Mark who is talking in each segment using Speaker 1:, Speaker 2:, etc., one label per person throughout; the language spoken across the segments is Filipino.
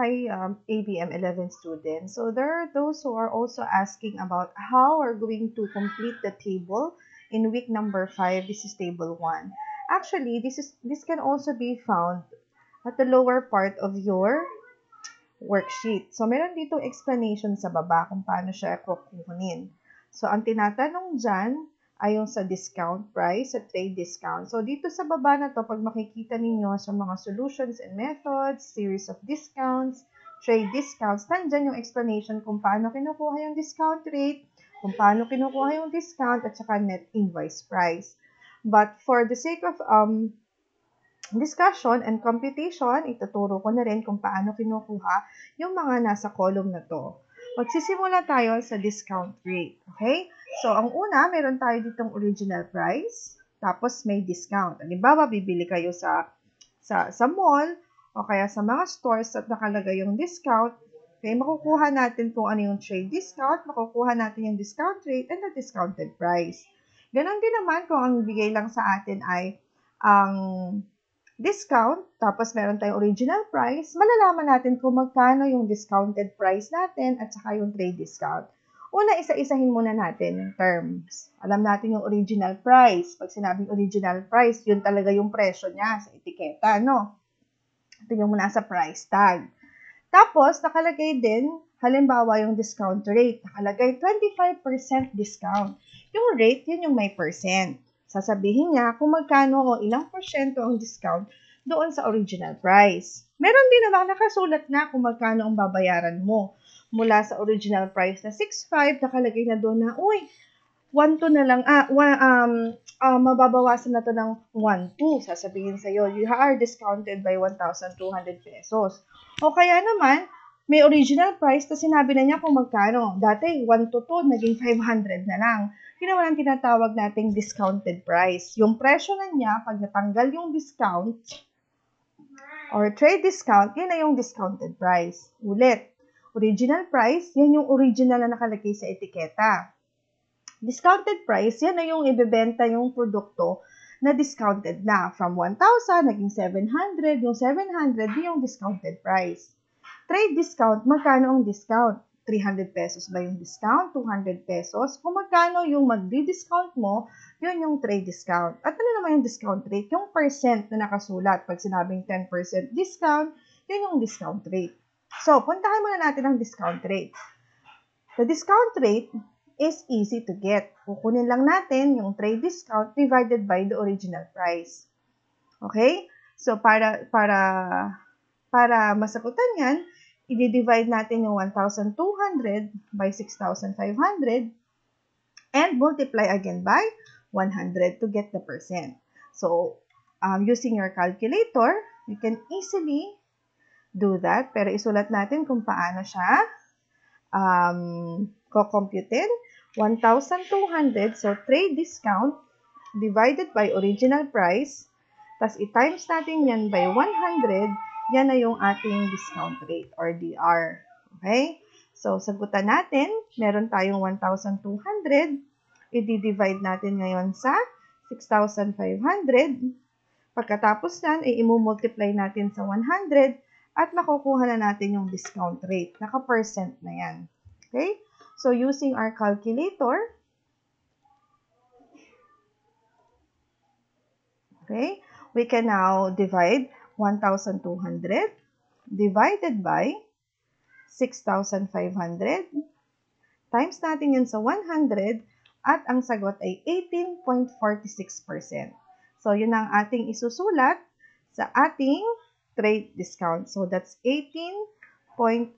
Speaker 1: Hi, ABM 11 students. So there are those who are also asking about how we're going to complete the table in week number 5. This is table 1. Actually, this can also be found at the lower part of your worksheet. So meron dito explanation sa baba kung paano siya kukunin. So ang tinatanong dyan ay yung sa discount price, sa trade discount. So dito sa baba na to, pag makikita ninyo sa mga solutions and methods, series of discounts, trade discounts, nandyan yung explanation kung paano kinukuha yung discount rate, kung paano kinukuha yung discount, at saka net invoice price. But for the sake of discussion and computation, ituturo ko na rin kung paano kinukuha yung mga nasa column na to. Magsisimula tayo sa discount rate. Okay? So, ang una, meron tayo ditong original price, tapos may discount. Halimbawa, bibili kayo sa mall o kaya sa mga stores at nakalagay yung discount. Okay, makukuha natin kung ano yung trade discount, makukuha natin yung discount rate and the discounted price. Ganon din naman kung ang bigay lang sa atin ay ang discount, tapos meron tayong original price, malalaman natin kung magkano yung discounted price natin at saka yung trade discount. Una, isa-isahin muna natin yung terms. Alam natin yung original price. Pag sinabing original price, yun talaga yung presyo niya sa etiketa, no? Tingnan mo na sa price tag. Tapos, nakalagay din, halimbawa yung discount rate. Nakalagay 25% discount. Yung rate, yun yung may percent. Sasabihin niya kung magkano o ilang porsyento ang discount doon sa original price. Meron din naman nakasulat na kung magkano ang babayaran mo. Mula sa original price na 6.5, nakalagay na doon na, uy, 1.2 na lang, mababawasan na to ng 1.2. Sasabihin sa'yo, you are discounted by 1,200 pesos. O kaya naman, may original price na sinabi na niya kung magkano. Dati, 1.2, naging 500 na lang. Yun naman ang tinatawag nating discounted price. Yung presyo na niya, pag natanggal yung discount, or trade discount, yun na yung discounted price. Ulit, original price, yan yung original na nakalagay sa etiketa. Discounted price, yan na yung ibebenta yung produkto na discounted na. From 1,000, naging 700. Yung 700, yung discounted price. Trade discount, magkano ang discount? 300 pesos ba yung discount? 200 pesos? Kung magkano yung magdi-discount mo, yun yung trade discount. At ano naman yung discount rate? Yung percent na nakasulat. Pag sinabing 10% discount, yun yung discount rate. So, puntahan muna natin ang discount rate. The discount rate is easy to get. Kukunin lang natin yung trade discount divided by the original price. Okay? So, para masagutan yan, i-divide natin yung 1,200 by 6,500 and multiply again by 100 to get the percent. So, using your calculator, you can easily do that. Pero isulat natin kung paano siya kukomputin. 1,200, so trade discount divided by original price, tas i-times natin yan by 100, yan na yung ating discount rate or DR. Okay? So, sagutan natin, meron tayong 1,200, i-divide natin ngayon sa 6,500. Pagkatapos yan, i-multiply natin sa 100 at makukuha na natin yung discount rate. Naka-percent na yan. Okay? So, using our calculator, okay, we can now divide 1,200 divided by 6,500 times natin yun sa 100 at ang sagot ay 18.46%. So, yun ang ating isusulat sa ating trade discount. So, that's 18.46%.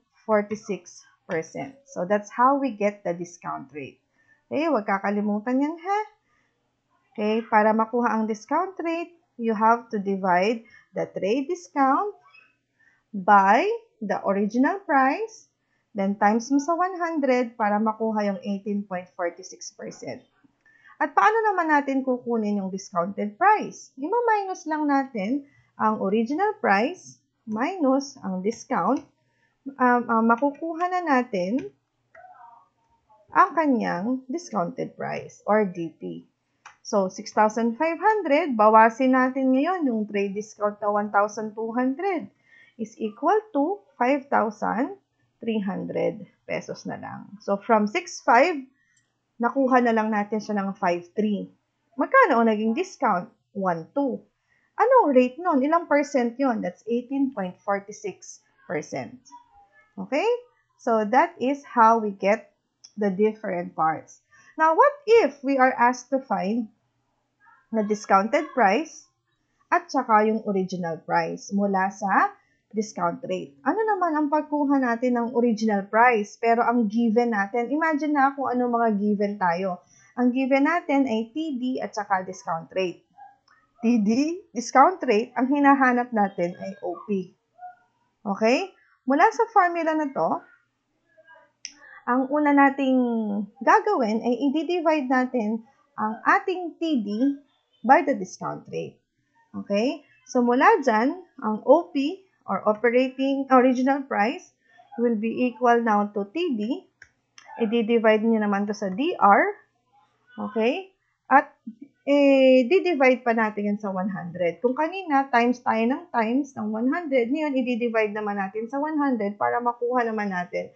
Speaker 1: So, that's how we get the discount rate. Okay, huwag kakalimutan yan, ha? Okay, para makuha ang discount rate, you have to divide the trade discount by the original price, then times mo sa 100 para makuha yung 18.46%. At paano naman natin kukunin yung discounted price? I-minus lang natin ang original price minus ang discount. Makukuha na natin ang kanyang discounted price or DP. So, 6,500, bawasin natin ngayon yung trade discount na 1,200 is equal to 5,300 pesos na lang. So, from 6,500, nakuha na lang natin siya ng 5,300. Magkano ang naging discount? 1,200. Anong rate nun? Ilang percent yun? That's 18.46%. Okay? So, that is how we get the different parts. Now, what if we are asked to find the discounted price at saka yung original price mula sa discount rate? Ano naman ang pagkuha natin ng original price? Pero ang given natin, imagine na kung ano mga given tayo. Ang given natin ay TD at saka discount rate. TD, discount rate, ang hinahanap natin ay OP. Okay? Mula sa formula na to, ang una nating gagawin ay i-divide natin ang ating TD by the discount rate. Okay? So, mula dyan, ang OP or operating original price will be equal now to TD. I-divide nyo naman to sa DR. Okay? At i-divide pa natin yan sa 100. Kung kanina, times tayo ng times ng 100, ngayon i-divide naman natin sa 100 para makuha naman natin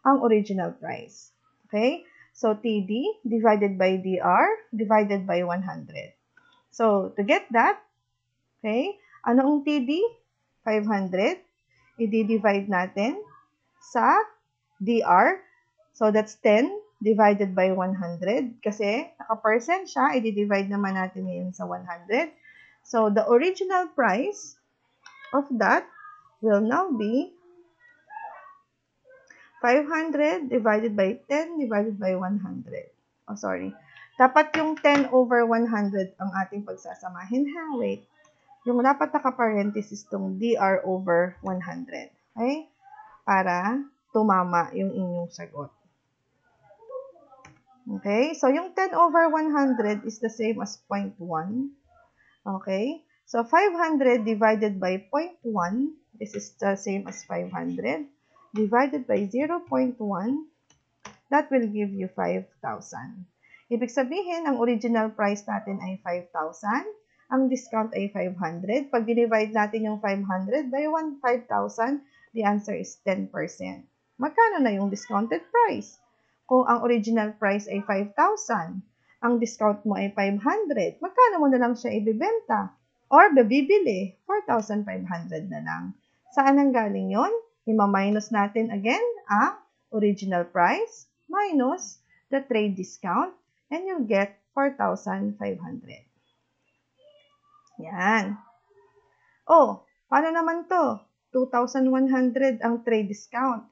Speaker 1: ang original price. Okay? So, TD divided by DR divided by 100. So, to get that, okay, ano ang TD? 500. I-divide natin sa DR. So, that's 10 divided by 100. Kasi, naka-percent siya, i-divide naman natin ngayon sa 100. So, the original price of that will now be 500 divided by 10 divided by 100. Oh, sorry. Dapat yung 10 over 100 ang ating pagsasamahin. Ha, wait. Yung dapat naka-parenthesis tong DR over 100. Okay? Para tumama yung inyong sagot. Okay? So, yung 10 over 100 is the same as 0.1. Okay? So, 500 divided by 0.1, this is the same as 500. Divided by 0.1, that will give you 5,000. Ibig sabihin, ang original price natin ay 5,000. Ang discount ay 500. Pag divide natin yung 500 by 5,000, the answer is 10%. Magkano na yung discounted price? Kung ang original price ay 5,000, ang discount mo ay 500, magkano mo na lang siya ibibenta? Or bibili? 4,500 na lang. Saan ang galing yon? Ima-minus natin again ang original price minus the trade discount and you'll get 4,500. Yan. Oh, paano naman to? 2,100 ang trade discount.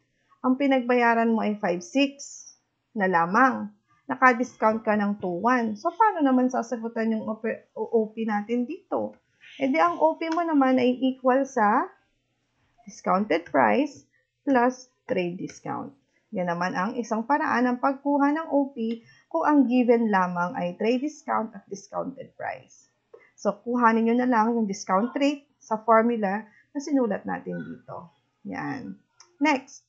Speaker 1: Ang pinagbayaran mo ay 5,600 na lamang. Naka-discount ka ng 2,100. So, paano naman sasagutan yung OP natin dito? E di ang OP mo naman ay equal sa discounted price plus trade discount. Yan naman ang isang paraan ng pagkuha ng OP kung ang given lamang ay trade discount at discounted price. So, kuhanin nyo na lang yung discount rate sa formula na sinulat natin dito. Yan. Next.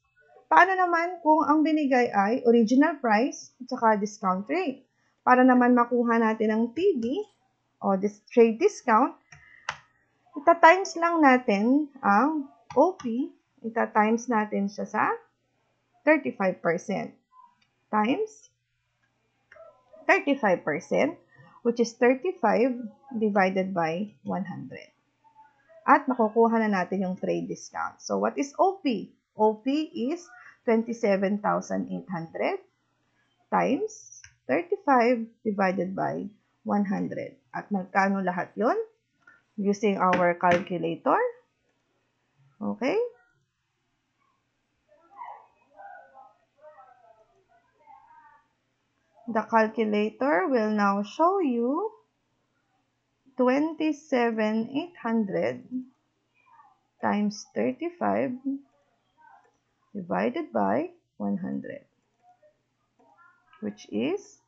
Speaker 1: Paano naman kung ang binigay ay original price at saka discount rate? Para naman makuha natin ang TD o trade discount, ita-times lang natin ang OP, ita-times natin siya sa 35% times 35%, which is 35 divided by 100. At makukuha na natin yung trade discount. So, what is OP? OP is 27,800 times 35 divided by 100. At magkano lahat yon? Using our calculator. Okay? The calculator will now show you 27,800 times 35 divided by 100, which is,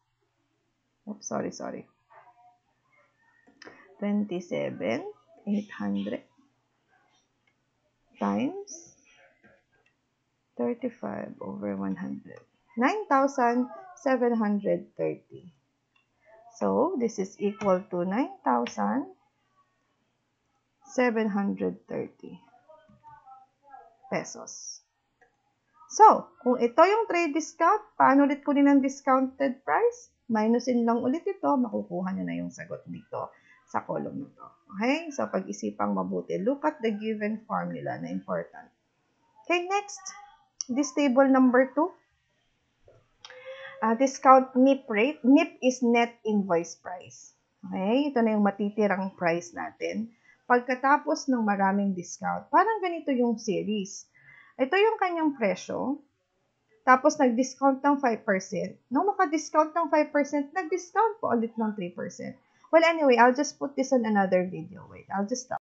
Speaker 1: 27,800 times 35 over 100, 9,730. So, this is equal to 9,730 pesos. So, kung ito yung trade discount, paano ulit kunin ang discounted price? Minusin lang ulit ito, makukuha nyo na yung sagot dito sa column na to. Okay? So, pag-isipang mabuti. Look at the given formula na important. Okay, next. This table number 2. Discount NIP rate. NIP is net invoice price. Okay? Ito na yung matitirang price natin. Pagkatapos ng maraming discount, parang ganito yung series. Ito yung kanyang presyo. Tapos, nag-discount ng 5%. Nung maka-discount ng 5%, nag-discount po ulit ng 3%. Well, anyway, I'll just put this on another video. Wait, I'll just stop.